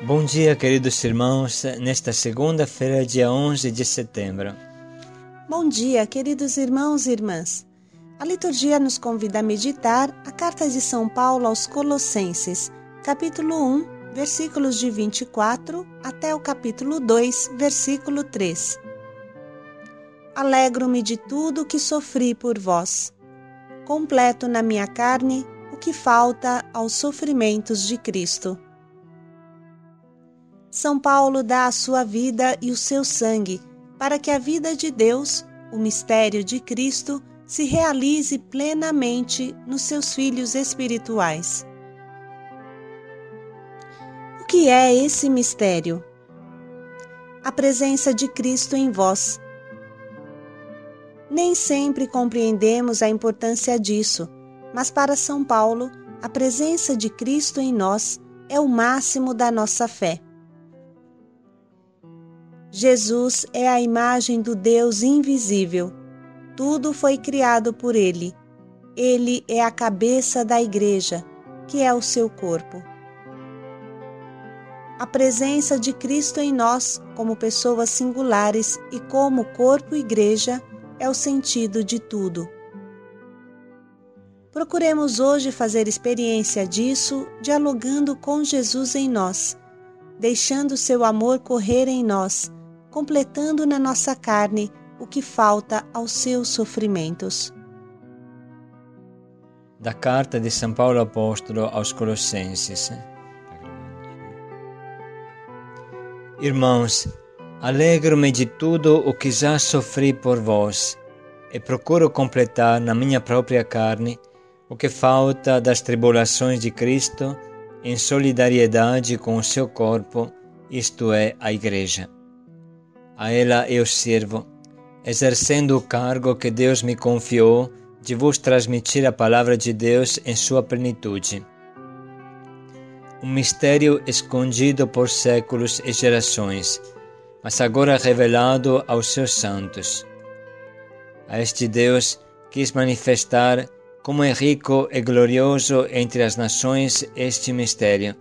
Bom dia, queridos irmãos, nesta segunda-feira, dia 11 de setembro. Bom dia, queridos irmãos e irmãs. A liturgia nos convida a meditar a carta de São Paulo aos Colossenses, capítulo 1, versículos de 24 até o capítulo 2, versículo 3. Alegro-me de tudo que sofri por vós. Completo na minha carne o que falta aos sofrimentos de Cristo. São Paulo dá a sua vida e o seu sangue para que a vida de Deus, o mistério de Cristo, se realize plenamente nos seus filhos espirituais. O que é esse mistério? A presença de Cristo em vós. Nem sempre compreendemos a importância disso, mas para São Paulo, a presença de Cristo em nós é o máximo da nossa fé. Jesus é a imagem do Deus invisível. Tudo foi criado por Ele. Ele é a cabeça da Igreja, que é o seu corpo. A presença de Cristo em nós, como pessoas singulares e como corpo e Igreja, é o sentido de tudo. Procuremos hoje fazer experiência disso, dialogando com Jesus em nós, deixando seu amor correr em nós, completando na nossa carne o que falta aos seus sofrimentos. Da carta de São Paulo Apóstolo aos Colossenses. Irmãos, alegro-me de tudo o que já sofri por vós e procuro completar na minha própria carne o que falta das tribulações de Cristo em solidariedade com o seu corpo, isto é, a Igreja. A ela eu sirvo, exercendo o cargo que Deus me confiou de vos transmitir a palavra de Deus em sua plenitude. Um mistério escondido por séculos e gerações, mas agora revelado aos seus santos. A este Deus quis manifestar como é rico e glorioso entre as nações este mistério,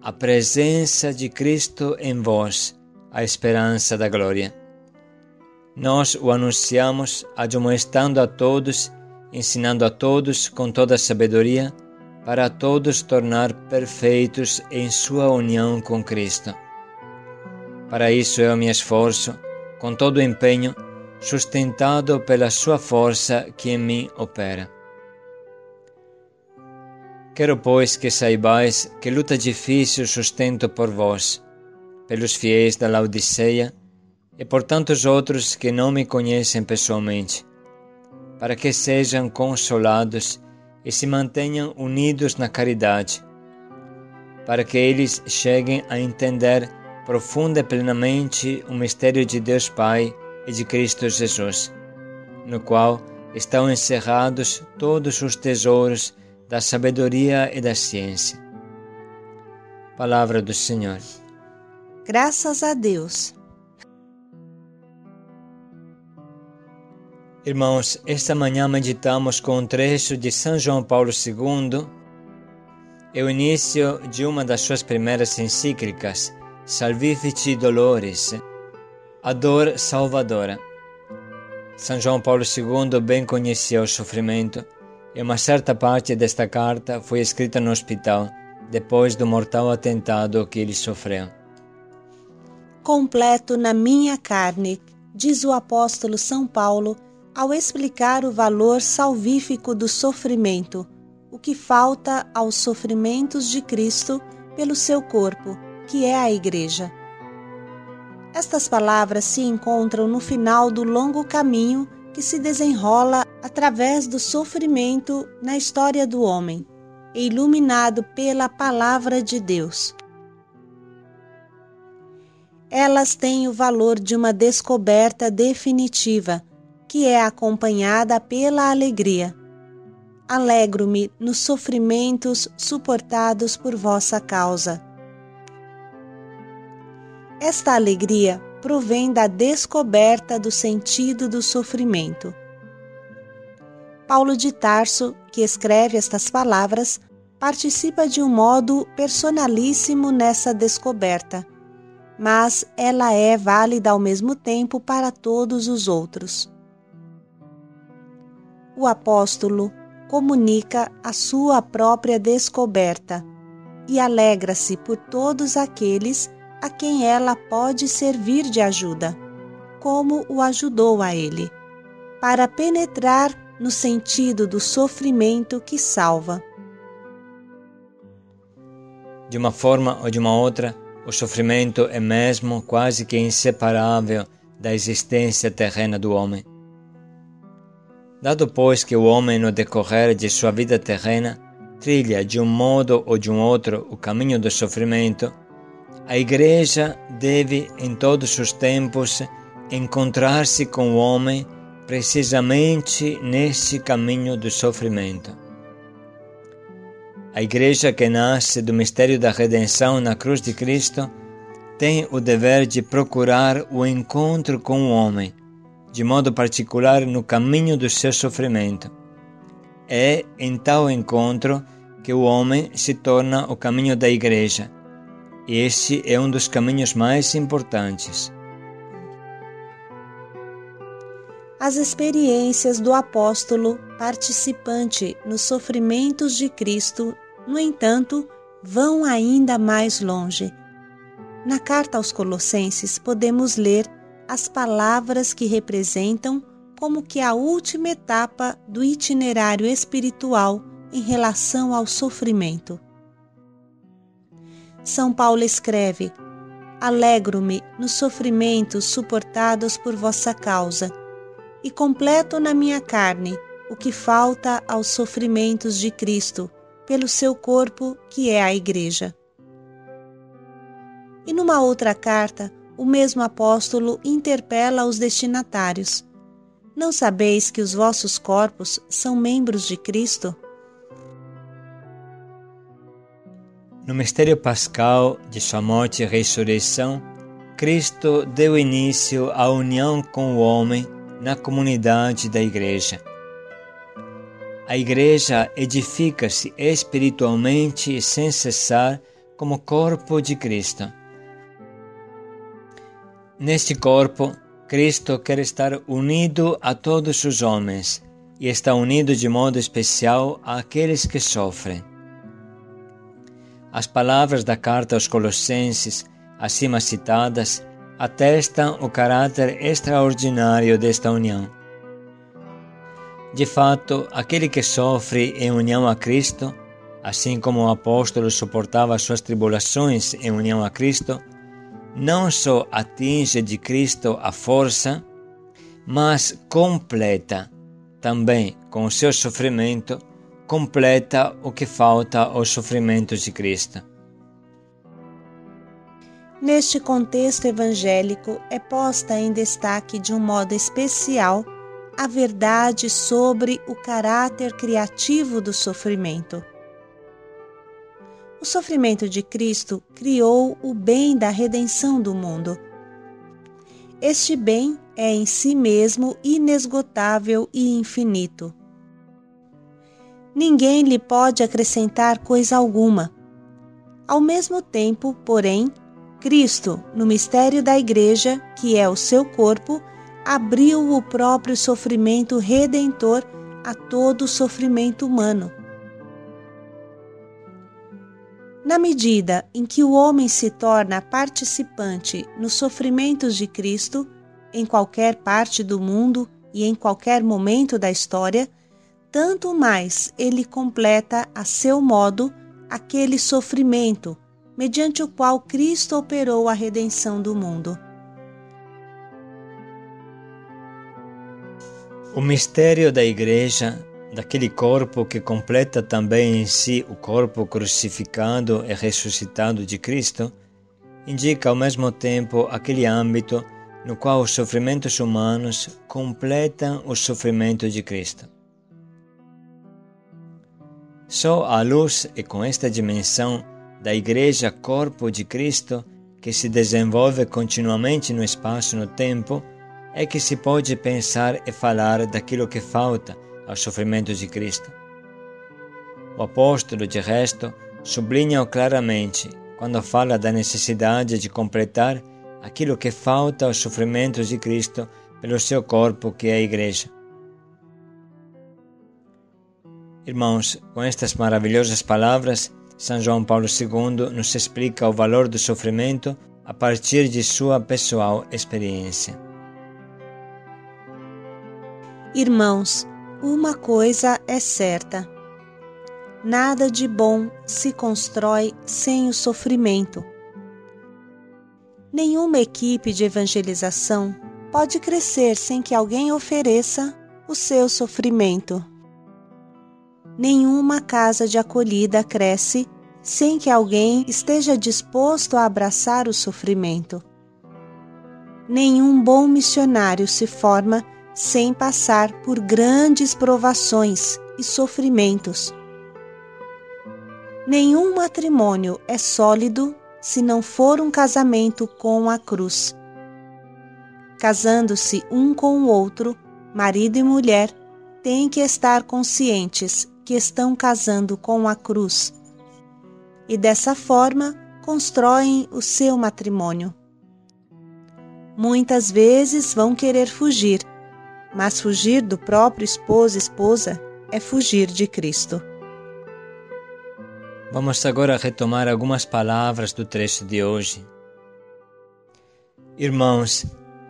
a presença de Cristo em vós, a esperança da glória. Nós o anunciamos, admoestando a todos, ensinando a todos com toda a sabedoria, para a todos tornar perfeitos em sua união com Cristo. Para isso eu me esforço, com todo o empenho, sustentado pela sua força que em mim opera. Quero, pois, que saibais que luta difícil sustento por vós, pelos fiéis da Laodiceia e por tantos outros que não me conhecem pessoalmente, para que sejam consolados e se mantenham unidos na caridade, para que eles cheguem a entender profunda e plenamente o mistério de Deus Pai e de Cristo Jesus, no qual estão encerrados todos os tesouros da sabedoria e da ciência. Palavra do Senhor. Graças a Deus. Irmãos, esta manhã meditamos com um trecho de São João Paulo II, é o início de uma das suas primeiras encíclicas, Salvifici Dolores, a dor salvadora. São João Paulo II bem conhecia o sofrimento e uma certa parte desta carta foi escrita no hospital, depois do mortal atentado que ele sofreu. Completo na minha carne, diz o apóstolo São Paulo, ao explicar o valor salvífico do sofrimento, o que falta aos sofrimentos de Cristo pelo seu corpo, que é a Igreja. Estas palavras se encontram no final do longo caminho que se desenrola através do sofrimento na história do homem, e iluminado pela palavra de Deus. Elas têm o valor de uma descoberta definitiva, que é acompanhada pela alegria. Alegro-me nos sofrimentos suportados por vossa causa. Esta alegria provém da descoberta do sentido do sofrimento. Paulo de Tarso, que escreve estas palavras, participa de um modo personalíssimo nessa descoberta, mas ela é válida ao mesmo tempo para todos os outros. O apóstolo comunica a sua própria descoberta e alegra-se por todos aqueles a quem ela pode servir de ajuda, como o ajudou a ele, para penetrar no sentido do sofrimento que salva. De uma forma ou de uma outra, o sofrimento é mesmo quase que inseparável da existência terrena do homem. Dado, pois, que o homem, no decorrer de sua vida terrena, trilha de um modo ou de um outro o caminho do sofrimento, a Igreja deve, em todos os tempos, encontrar-se com o homem precisamente nesse caminho do sofrimento. A Igreja que nasce do mistério da redenção na cruz de Cristo tem o dever de procurar o encontro com o homem, de modo particular no caminho do seu sofrimento. É em tal encontro que o homem se torna o caminho da Igreja, e esse é um dos caminhos mais importantes. As experiências do apóstolo participante nos sofrimentos de Cristo, no entanto, vão ainda mais longe. Na carta aos Colossenses podemos ler as palavras que representam como que a última etapa do itinerário espiritual em relação ao sofrimento. São Paulo escreve: "Alegro-me nos sofrimentos suportados por vossa causa, e completo na minha carne o que falta aos sofrimentos de Cristo, pelo seu corpo, que é a Igreja." E numa outra carta, o mesmo apóstolo interpela os destinatários: "Não sabeis que os vossos corpos são membros de Cristo?" No mistério pascal de sua morte e ressurreição, Cristo deu início à união com o homem na comunidade da Igreja. A Igreja edifica-se espiritualmente e sem cessar como corpo de Cristo. Neste corpo, Cristo quer estar unido a todos os homens e está unido de modo especial àqueles que sofrem. As palavras da carta aos Colossenses, acima citadas, atestam o caráter extraordinário desta união. De fato, aquele que sofre em união a Cristo, assim como o apóstolo suportava suas tribulações em união a Cristo, não só atinge de Cristo a força, mas completa também com o seu sofrimento, completa o que falta aos sofrimentos de Cristo. Neste contexto evangélico é posta em destaque de um modo especial a verdade sobre o caráter criativo do sofrimento. O sofrimento de Cristo criou o bem da redenção do mundo. Este bem é em si mesmo inesgotável e infinito. Ninguém lhe pode acrescentar coisa alguma. Ao mesmo tempo, porém, Cristo, no mistério da Igreja, que é o seu corpo, abriu o próprio sofrimento redentor a todo o sofrimento humano. Na medida em que o homem se torna participante nos sofrimentos de Cristo, em qualquer parte do mundo e em qualquer momento da história, tanto mais ele completa a seu modo aquele sofrimento, mediante o qual Cristo operou a redenção do mundo. O mistério da Igreja, daquele corpo que completa também em si o corpo crucificado e ressuscitado de Cristo, indica ao mesmo tempo aquele âmbito no qual os sofrimentos humanos completam o sofrimento de Cristo. Só à luz e com esta dimensão da Igreja corpo de Cristo, que se desenvolve continuamente no espaço e no tempo, é que se pode pensar e falar daquilo que falta aos sofrimentos de Cristo. O apóstolo, de resto, sublinha claramente quando fala da necessidade de completar aquilo que falta aos sofrimentos de Cristo pelo seu corpo, que é a Igreja. Irmãos, com estas maravilhosas palavras, São João Paulo II nos explica o valor do sofrimento a partir de sua pessoal experiência. Irmãos, uma coisa é certa: nada de bom se constrói sem o sofrimento. Nenhuma equipe de evangelização pode crescer sem que alguém ofereça o seu sofrimento. Nenhuma casa de acolhida cresce sem que alguém esteja disposto a abraçar o sofrimento. Nenhum bom missionário se forma sem passar por grandes provações e sofrimentos. Nenhum matrimônio é sólido se não for um casamento com a cruz. Casando-se um com o outro, marido e mulher têm que estar conscientes que estão casando com a cruz e dessa forma constroem o seu matrimônio. Muitas vezes vão querer fugir, mas fugir do próprio esposo e esposa é fugir de Cristo. Vamos agora retomar algumas palavras do trecho de hoje. Irmãos,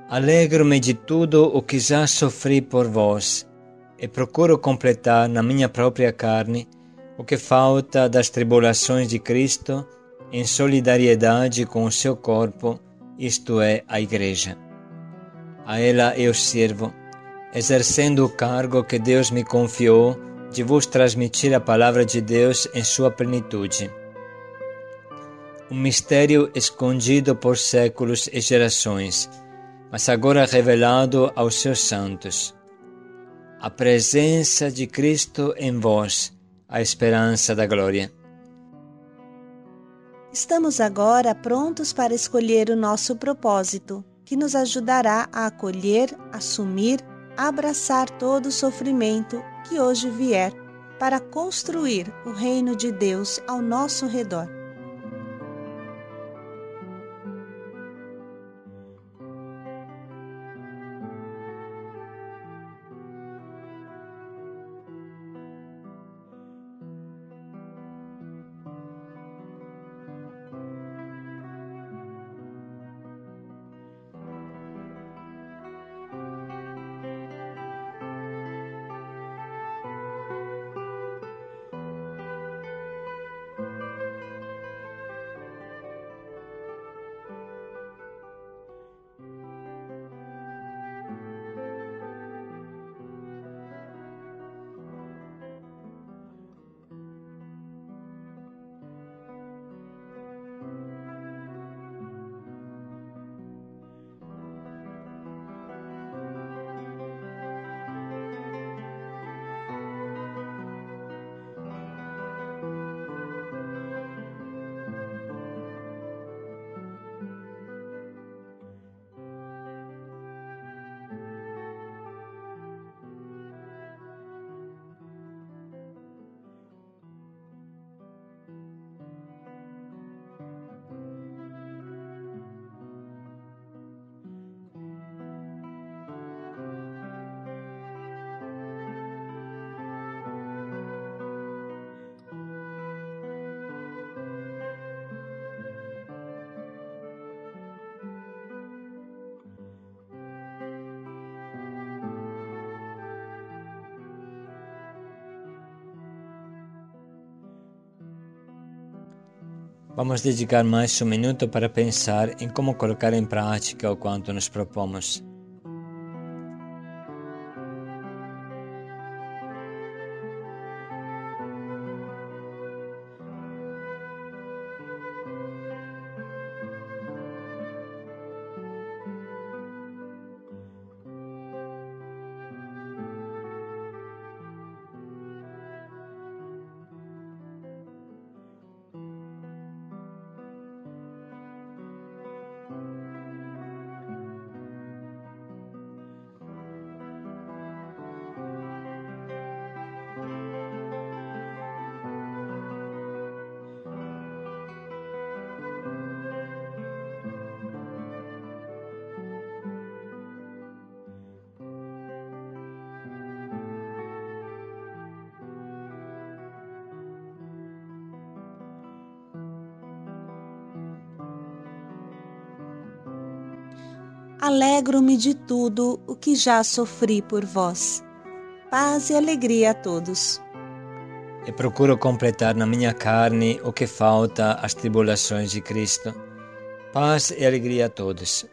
alegro-me de tudo o que já sofri por vós e procuro completar na minha própria carne o que falta das tribulações de Cristo em solidariedade com o seu corpo, isto é, a Igreja. A ela eu sirvo, exercendo o cargo que Deus me confiou de vos transmitir a palavra de Deus em sua plenitude. Um mistério escondido por séculos e gerações, mas agora revelado aos seus santos. A presença de Cristo em vós, a esperança da glória. Estamos agora prontos para escolher o nosso propósito, que nos ajudará a acolher, assumir, abraçar todo o sofrimento que hoje vier, para construir o reino de Deus ao nosso redor. Vamos dedicar mais um minuto para pensar em como colocar em prática o quanto nos propomos. Alegro-me de tudo o que já sofri por vós. Paz e alegria a todos. E procuro completar na minha carne o que falta às tribulações de Cristo. Paz e alegria a todos.